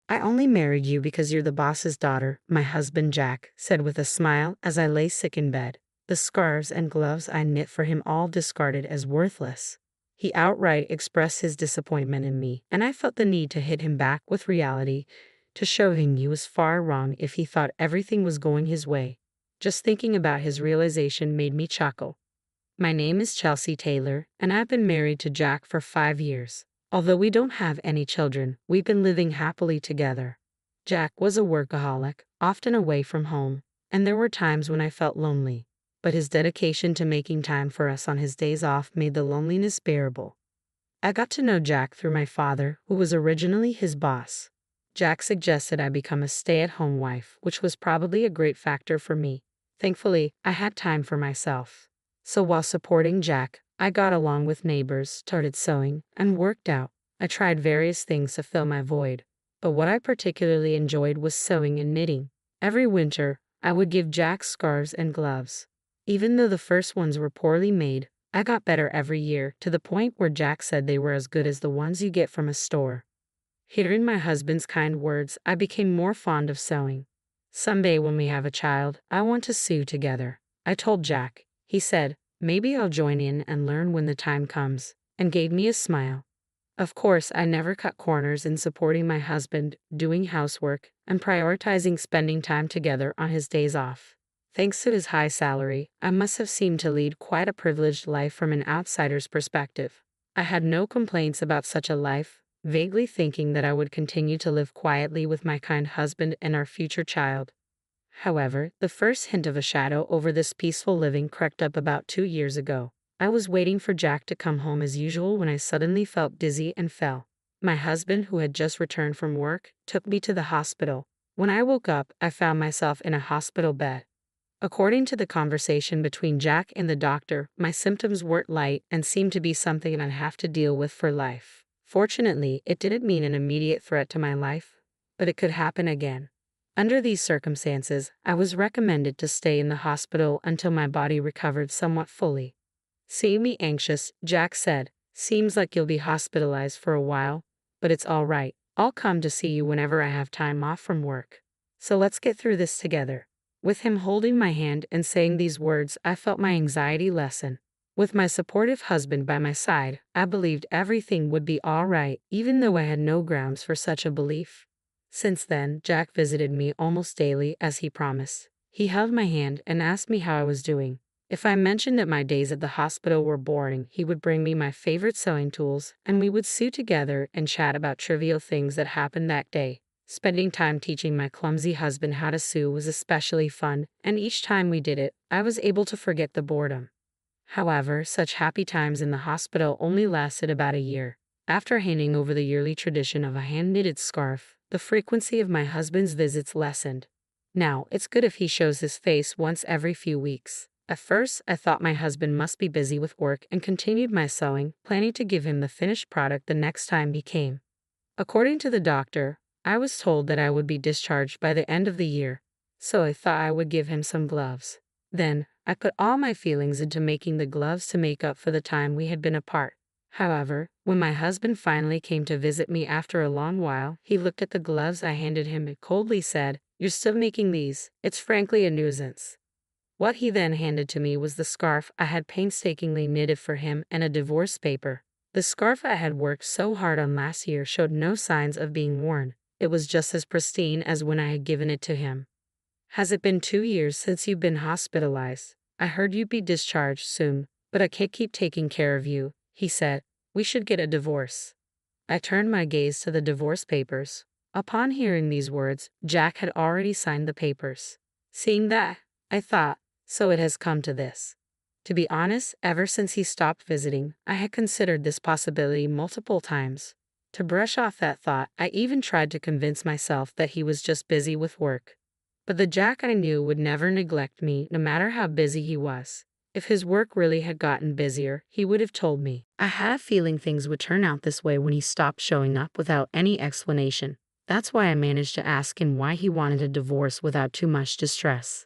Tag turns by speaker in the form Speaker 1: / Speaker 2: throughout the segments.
Speaker 1: "I only married you because you're the boss's daughter," my husband Jack said with a smile as I lay sick in bed, the scarves and gloves I knit for him all discarded as worthless. He outright expressed his disappointment in me, and I felt the need to hit him back with reality, to show him he was far wrong if he thought everything was going his way. Just thinking about his realization made me chuckle. My name is Chelsea Taylor, and I've been married to Jack for 5 years. Although we don't have any children, we've been living happily together. Jack was a workaholic, often away from home, and there were times when I felt lonely. But his dedication to making time for us on his days off made the loneliness bearable. I got to know Jack through my father, who was originally his boss. Jack suggested I become a stay-at-home wife, which was probably a great factor for me. Thankfully, I had time for myself. So while supporting Jack, I got along with neighbors, started sewing, and worked out. I tried various things to fill my void, but what I particularly enjoyed was sewing and knitting. Every winter, I would give Jack scarves and gloves. Even though the first ones were poorly made, I got better every year, to the point where Jack said they were as good as the ones you get from a store. Hearing my husband's kind words, I became more fond of sewing. "Someday when we have a child, I want to sew together," I told Jack. He said, "Maybe I'll join in and learn when the time comes," and gave me a smile. Of course, I never cut corners in supporting my husband, doing housework, and prioritizing spending time together on his days off. Thanks to his high salary, I must have seemed to lead quite a privileged life from an outsider's perspective. I had no complaints about such a life, vaguely thinking that I would continue to live quietly with my kind husband and our future child. However, the first hint of a shadow over this peaceful living crept up about 2 years ago. I was waiting for Jack to come home as usual when I suddenly felt dizzy and fell. My husband, who had just returned from work, took me to the hospital. When I woke up, I found myself in a hospital bed. According to the conversation between Jack and the doctor, my symptoms weren't light and seemed to be something I'd have to deal with for life. Fortunately, it didn't mean an immediate threat to my life, but it could happen again. Under these circumstances, I was recommended to stay in the hospital until my body recovered somewhat fully. Seeing me anxious, Jack said, "Seems like you'll be hospitalized for a while, but it's all right. I'll come to see you whenever I have time off from work. So let's get through this together." With him holding my hand and saying these words, I felt my anxiety lessen. With my supportive husband by my side, I believed everything would be all right, even though I had no grounds for such a belief. Since then, Jack visited me almost daily, as he promised. He held my hand and asked me how I was doing. If I mentioned that my days at the hospital were boring, he would bring me my favorite sewing tools, and we would sew together and chat about trivial things that happened that day. Spending time teaching my clumsy husband how to sew was especially fun, and each time we did it, I was able to forget the boredom. However, such happy times in the hospital only lasted about a year. After handing over the yearly tradition of a hand-knitted scarf, the frequency of my husband's visits lessened. Now, it's good if he shows his face once every few weeks. At first, I thought my husband must be busy with work and continued my sewing, planning to give him the finished product the next time he came. According to the doctor, I was told that I would be discharged by the end of the year, so I thought I would give him some gloves. Then, I put all my feelings into making the gloves to make up for the time we had been apart. However, when my husband finally came to visit me after a long while, he looked at the gloves I handed him and coldly said, "You're still making these? It's frankly a nuisance." What he then handed to me was the scarf I had painstakingly knitted for him and a divorce paper. The scarf I had worked so hard on last year showed no signs of being worn. It was just as pristine as when I had given it to him. "Has it been 2 years since you've been hospitalized? I heard you'd be discharged soon, but I can't keep taking care of you," he said. "We should get a divorce." I turned my gaze to the divorce papers. Upon hearing these words, Jack had already signed the papers. Seeing that, I thought, so it has come to this. To be honest, ever since he stopped visiting, I had considered this possibility multiple times. To brush off that thought, I even tried to convince myself that he was just busy with work. But the Jack I knew would never neglect me, no matter how busy he was. If his work really had gotten busier, he would have told me. I had a feeling things would turn out this way when he stopped showing up without any explanation. That's why I managed to ask him why he wanted a divorce without too much distress.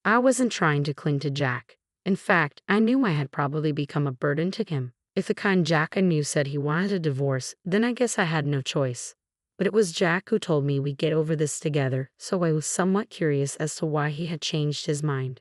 Speaker 1: I wasn't trying to cling to Jack. In fact, I knew I had probably become a burden to him. If the kind Jack I knew said he wanted a divorce, then I guess I had no choice. But it was Jack who told me we'd get over this together, so I was somewhat curious as to why he had changed his mind.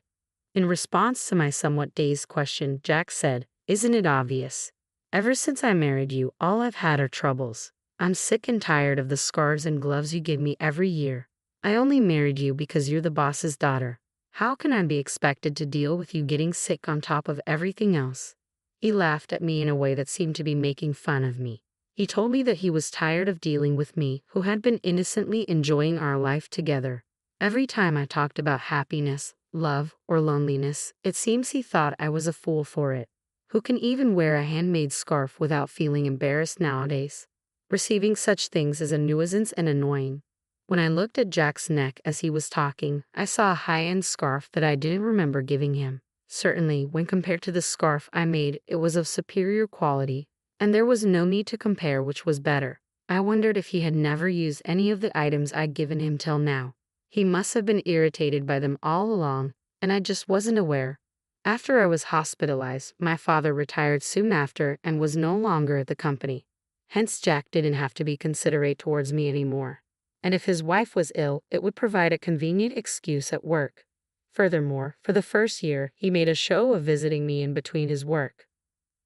Speaker 1: In response to my somewhat dazed question, Jack said, "Isn't it obvious? Ever since I married you, all I've had are troubles. I'm sick and tired of the scarves and gloves you give me every year. I only married you because you're the boss's daughter. How can I be expected to deal with you getting sick on top of everything else?" He laughed at me in a way that seemed to be making fun of me. He told me that he was tired of dealing with me, who had been innocently enjoying our life together. Every time I talked about happiness, love, or loneliness, it seems he thought I was a fool for it. Who can even wear a handmade scarf without feeling embarrassed nowadays? Receiving such things is a nuisance and annoying. When I looked at Jack's neck as he was talking, I saw a high-end scarf that I didn't remember giving him. Certainly, when compared to the scarf I made, it was of superior quality, and there was no need to compare which was better. I wondered if he had never used any of the items I'd given him till now. He must have been irritated by them all along, and I just wasn't aware. After I was hospitalized, my father retired soon after and was no longer at the company. Hence Jack didn't have to be considerate towards me anymore. And if his wife was ill, it would provide a convenient excuse at work. Furthermore, for the first year, he made a show of visiting me in between his work.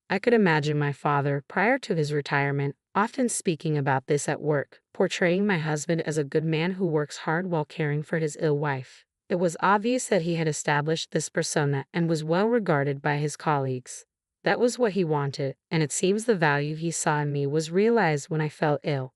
Speaker 1: I could imagine my father, prior to his retirement, often speaking about this at work, portraying my husband as a good man who works hard while caring for his ill wife. It was obvious that he had established this persona and was well regarded by his colleagues. That was what he wanted, and it seems the value he saw in me was realized when I fell ill.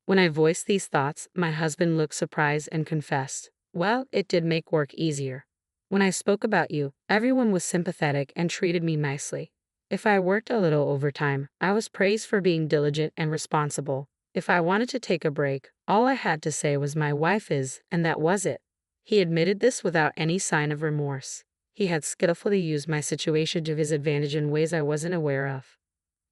Speaker 1: When I voiced these thoughts, my husband looked surprised and confessed, "Well, it did make work easier. When I spoke about you, everyone was sympathetic and treated me nicely. If I worked a little overtime, I was praised for being diligent and responsible. If I wanted to take a break, all I had to say was my wife is, and that was it." He admitted this without any sign of remorse. He had skillfully used my situation to his advantage in ways I wasn't aware of.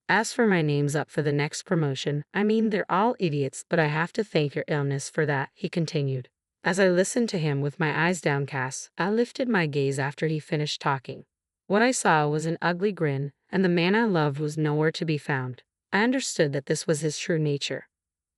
Speaker 1: As for my name's up for the next promotion, I mean, they're all idiots, but I have to thank your illness for that, he continued. As I listened to him with my eyes downcast, I lifted my gaze after he finished talking. What I saw was an ugly grin, and the man I loved was nowhere to be found. I understood that this was his true nature.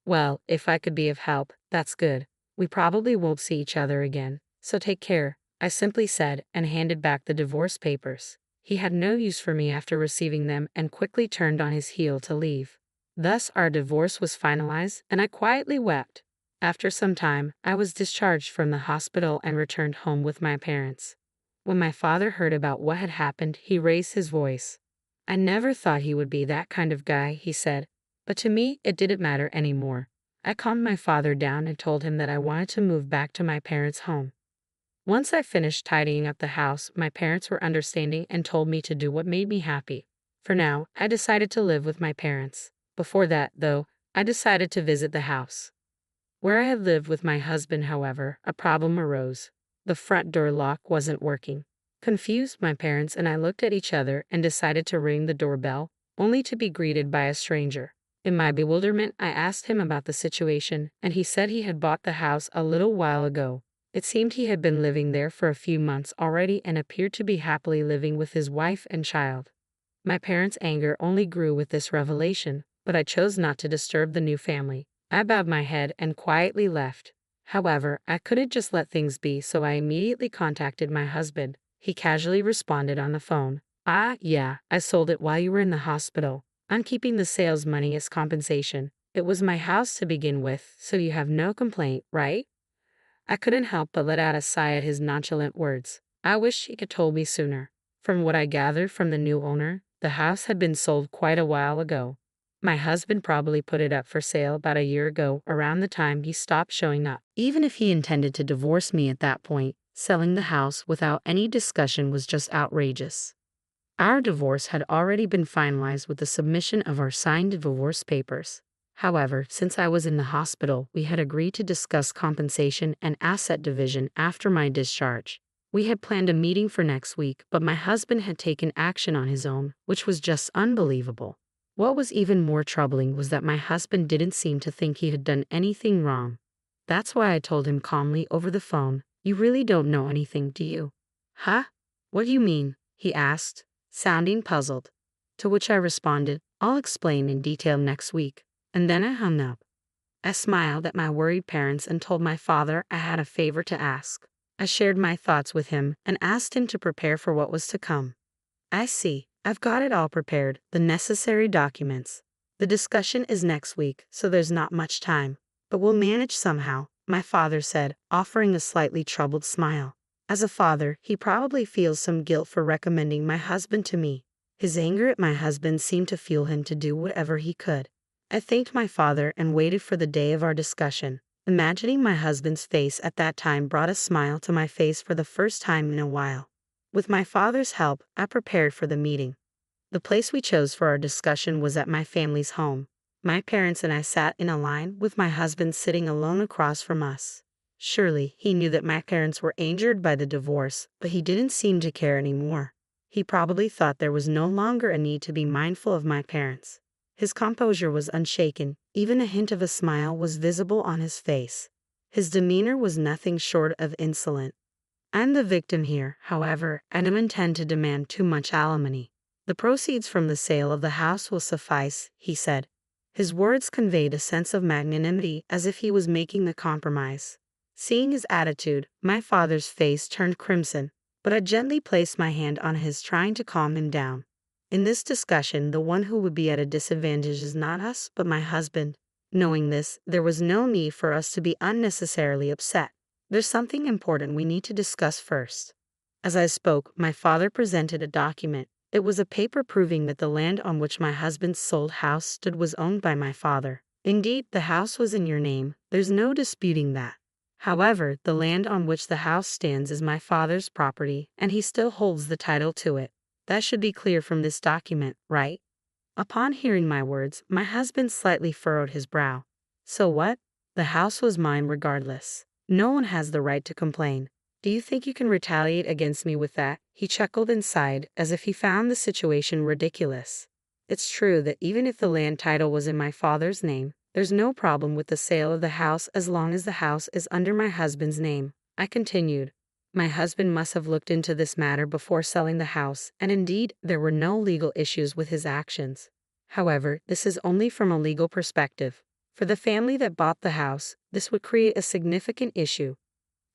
Speaker 1: "Well, if I could be of help, that's good. We probably won't see each other again, so take care," I simply said, and handed back the divorce papers. He had no use for me after receiving them and quickly turned on his heel to leave. Thus our divorce was finalized, and I quietly wept. After some time, I was discharged from the hospital and returned home with my parents. When my father heard about what had happened, he raised his voice. "I never thought he would be that kind of guy," he said. But to me, it didn't matter anymore. I calmed my father down and told him that I wanted to move back to my parents' home. Once I finished tidying up the house, my parents were understanding and told me to do what made me happy. For now, I decided to live with my parents. Before that, though, I decided to visit the house. Where I had lived with my husband, however, a problem arose. The front door lock wasn't working. Confused, my parents and I looked at each other and decided to ring the doorbell, only to be greeted by a stranger. In my bewilderment, I asked him about the situation, and he said he had bought the house a little while ago. It seemed he had been living there for a few months already and appeared to be happily living with his wife and child. My parents' anger only grew with this revelation, but I chose not to disturb the new family. I bowed my head and quietly left. However, I couldn't just let things be, so I immediately contacted my husband. He casually responded on the phone, "Ah, yeah, I sold it while you were in the hospital. I'm keeping the sales money as compensation. It was my house to begin with, so you have no complaint, right?" I couldn't help but let out a sigh at his nonchalant words. I wish he could told me sooner. From what I gathered from the new owner, the house had been sold quite a while ago. My husband probably put it up for sale about a year ago, around the time he stopped showing up. Even if he intended to divorce me at that point, selling the house without any discussion was just outrageous. Our divorce had already been finalized with the submission of our signed divorce papers. However, since I was in the hospital, we had agreed to discuss compensation and asset division after my discharge. We had planned a meeting for next week, but my husband had taken action on his own, which was just unbelievable. What was even more troubling was that my husband didn't seem to think he had done anything wrong. That's why I told him calmly over the phone, "You really don't know anything, do you?" "Huh? What do you mean?" he asked, sounding puzzled. To which I responded, "I'll explain in detail next week," and then I hung up. I smiled at my worried parents and told my father I had a favor to ask. I shared my thoughts with him and asked him to prepare for what was to come. I see. I've got it all prepared, the necessary documents. The discussion is next week, so there's not much time. But we'll manage somehow, my father said, offering a slightly troubled smile. As a father, he probably feels some guilt for recommending my husband to me. His anger at my husband seemed to fuel him to do whatever he could. I thanked my father and waited for the day of our discussion. Imagining my husband's face at that time brought a smile to my face for the first time in a while. With my father's help, I prepared for the meeting. The place we chose for our discussion was at my family's home. My parents and I sat in a line, with my husband sitting alone across from us. Surely, he knew that my parents were angered by the divorce, but he didn't seem to care anymore. He probably thought there was no longer a need to be mindful of my parents. His composure was unshaken, even a hint of a smile was visible on his face. His demeanor was nothing short of insolent. I'm the victim here, however, and don't intend to demand too much alimony. The proceeds from the sale of the house will suffice, he said. His words conveyed a sense of magnanimity, as if he was making a compromise. Seeing his attitude, my father's face turned crimson, but I gently placed my hand on his, trying to calm him down. In this discussion, the one who would be at a disadvantage is not us, but my husband. Knowing this, there was no need for us to be unnecessarily upset. There's something important we need to discuss first. As I spoke, my father presented a document. It was a paper proving that the land on which my husband's sold house stood was owned by my father. Indeed, the house was in your name, there's no disputing that. However, the land on which the house stands is my father's property, and he still holds the title to it. That should be clear from this document, right? Upon hearing my words, my husband slightly furrowed his brow. So what? The house was mine regardless. No one has the right to complain. Do you think you can retaliate against me with that? He chuckled and sighed, as if he found the situation ridiculous. It's true that even if the land title was in my father's name, there's no problem with the sale of the house as long as the house is under my husband's name, I continued. My husband must have looked into this matter before selling the house, and indeed, there were no legal issues with his actions. However, this is only from a legal perspective. For the family that bought the house, this would create a significant issue.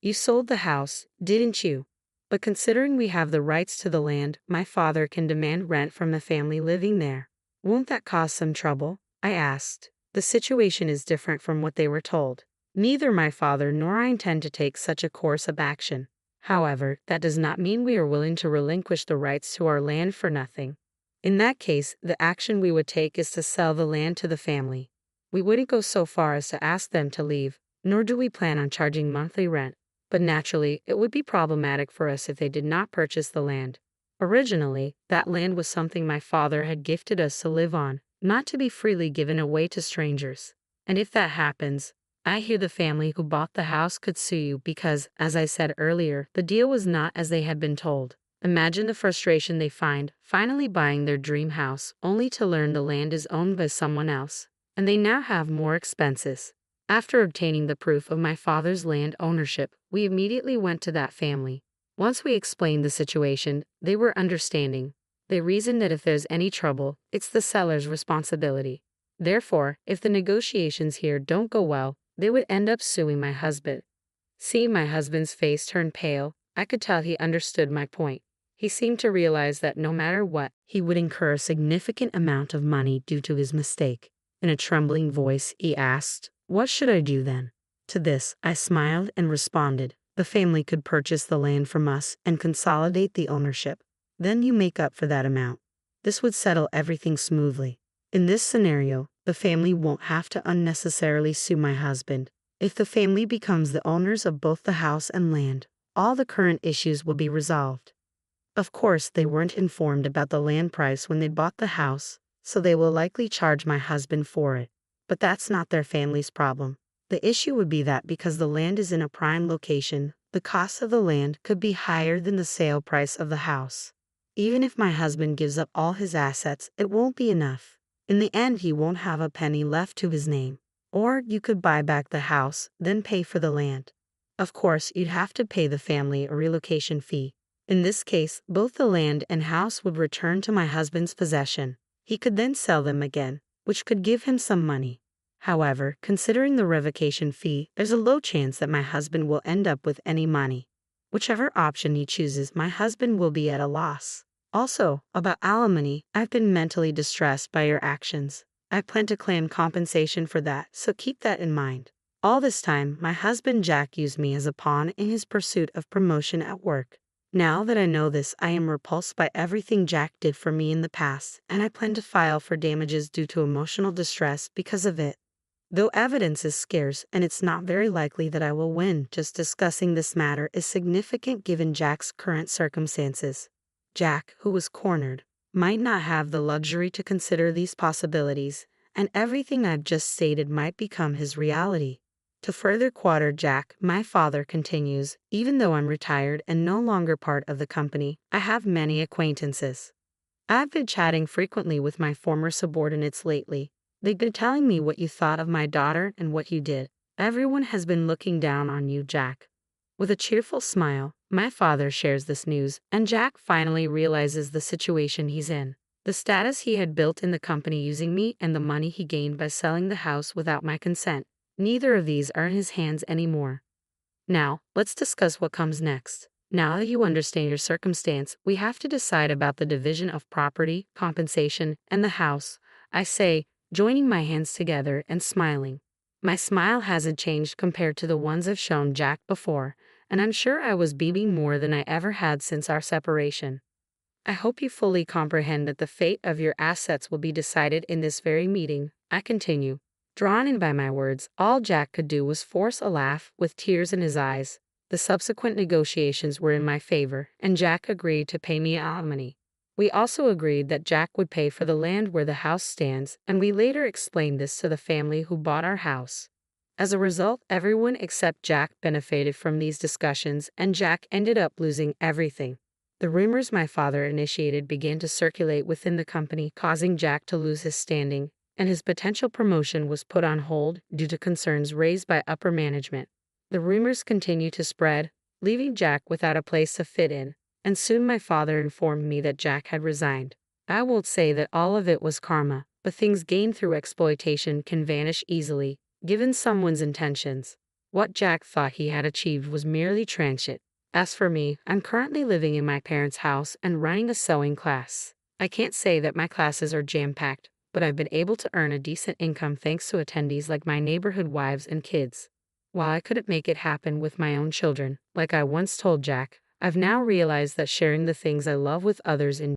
Speaker 1: You sold the house, didn't you? But considering we have the rights to the land, my father can demand rent from the family living there. Won't that cause some trouble? I asked. The situation is different from what they were told. Neither my father nor I intend to take such a course of action. However, that does not mean we are willing to relinquish the rights to our land for nothing. In that case, the action we would take is to sell the land to the family. We wouldn't go so far as to ask them to leave, nor do we plan on charging monthly rent. But naturally, it would be problematic for us if they did not purchase the land. Originally, that land was something my father had gifted us to live on, not to be freely given away to strangers. And if that happens, I hear the family who bought the house could sue you because, as I said earlier, the deal was not as they had been told. Imagine the frustration they find, finally buying their dream house, only to learn the land is owned by someone else, and they now have more expenses. After obtaining the proof of my father's land ownership, we immediately went to that family. Once we explained the situation, they were understanding. They reasoned that if there's any trouble, it's the seller's responsibility. Therefore, if the negotiations here don't go well, they would end up suing my husband. Seeing my husband's face turn pale, I could tell he understood my point. He seemed to realize that no matter what, he would incur a significant amount of money due to his mistake. In a trembling voice, he asked, "What should I do then?" To this, I smiled and responded, "The family could purchase the land from us and consolidate the ownership. Then you make up for that amount. This would settle everything smoothly. In this scenario, the family won't have to unnecessarily sue my husband. If the family becomes the owners of both the house and land, all the current issues will be resolved." Of course, they weren't informed about the land price when they bought the house, so they will likely charge my husband for it. But that's not their family's problem. The issue would be that because the land is in a prime location, the cost of the land could be higher than the sale price of the house. Even if my husband gives up all his assets, it won't be enough. In the end, he won't have a penny left to his name. Or you could buy back the house, then pay for the land. Of course, you'd have to pay the family a relocation fee. In this case, both the land and house would return to my husband's possession. He could then sell them again, which could give him some money. However, considering the revocation fee, there's a low chance that my husband will end up with any money. Whichever option he chooses, my husband will be at a loss. Also, about alimony, I've been mentally distressed by your actions. I plan to claim compensation for that, so keep that in mind. All this time, my husband Jack used me as a pawn in his pursuit of promotion at work. Now that I know this, I am repulsed by everything Jack did for me in the past, and I plan to file for damages due to emotional distress because of it. Though evidence is scarce and it's not very likely that I will win, just discussing this matter is significant given Jack's current circumstances. Jack, who was cornered, might not have the luxury to consider these possibilities, and everything I've just stated might become his reality. To further quarter Jack, my father continues, even though I'm retired and no longer part of the company, I have many acquaintances. I've been chatting frequently with my former subordinates lately. They've been telling me what you thought of my daughter and what you did. Everyone has been looking down on you, Jack. With a cheerful smile, my father shares this news, and Jack finally realizes the situation he's in. The status he had built in the company using me and the money he gained by selling the house without my consent. Neither of these are in his hands anymore. Now, let's discuss what comes next. Now that you understand your circumstance, we have to decide about the division of property, compensation, and the house. I say, joining my hands together and smiling. My smile hasn't changed compared to the ones I've shown Jack before, and I'm sure I was beaming more than I ever had since our separation. I hope you fully comprehend that the fate of your assets will be decided in this very meeting, I continue. Drawn in by my words, all Jack could do was force a laugh with tears in his eyes. The subsequent negotiations were in my favor, and Jack agreed to pay me alimony. We also agreed that Jack would pay for the land where the house stands, and we later explained this to the family who bought our house. As a result, everyone except Jack benefited from these discussions, and Jack ended up losing everything. The rumors my father initiated began to circulate within the company, causing Jack to lose his standing, and his potential promotion was put on hold due to concerns raised by upper management. The rumors continued to spread, leaving Jack without a place to fit in, and soon my father informed me that Jack had resigned. I won't say that all of it was karma, but things gained through exploitation can vanish easily, given someone's intentions. What Jack thought he had achieved was merely transient. As for me, I'm currently living in my parents' house and running a sewing class. I can't say that my classes are jam-packed, but I've been able to earn a decent income thanks to attendees like my neighborhood wives and kids. While I couldn't make it happen with my own children, like I once told Jack, I've now realized that sharing the things I love with others in